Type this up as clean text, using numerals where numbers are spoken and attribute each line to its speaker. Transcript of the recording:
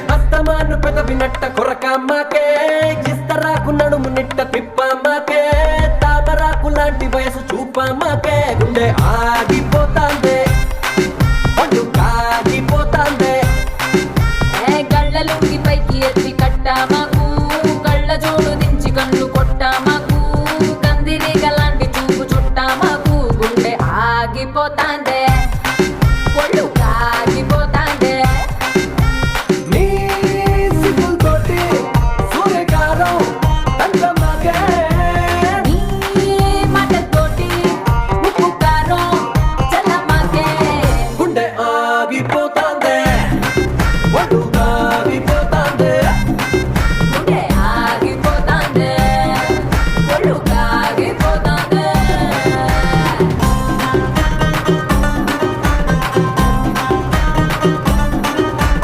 Speaker 1: అస్తమాను పెదవినట్ట కొరకమ్మాకే ఇస్తరాకు నడుము నిట్ట తిప్పమ్మాకే తామరాకు లాంటి వయసు చూపమ్మాకే గుండె ఆగి